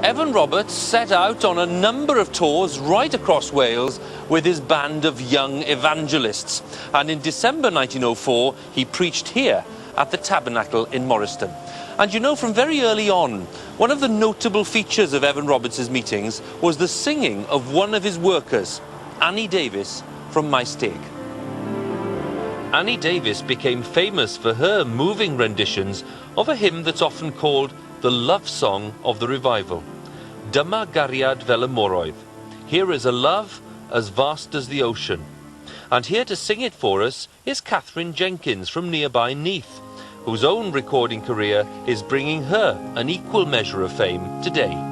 Evan Roberts set out on a number of tours right across Wales with his band of young evangelists. And in December 1904, he preached here at the Tabernacle in Morriston. And you know, from very early on, one of the notable features of Evan Roberts' meetings was the singing of one of his workers, Annie Davis from Maesteg. Annie Davis became famous for her moving renditions of a hymn that's often called the love song of the revival. Dyma gariad fel y moroedd. Here is a love as vast as the ocean. And here to sing it for us is Catherine Jenkins from nearby Neath, whose own recording career is bringing her an equal measure of fame today.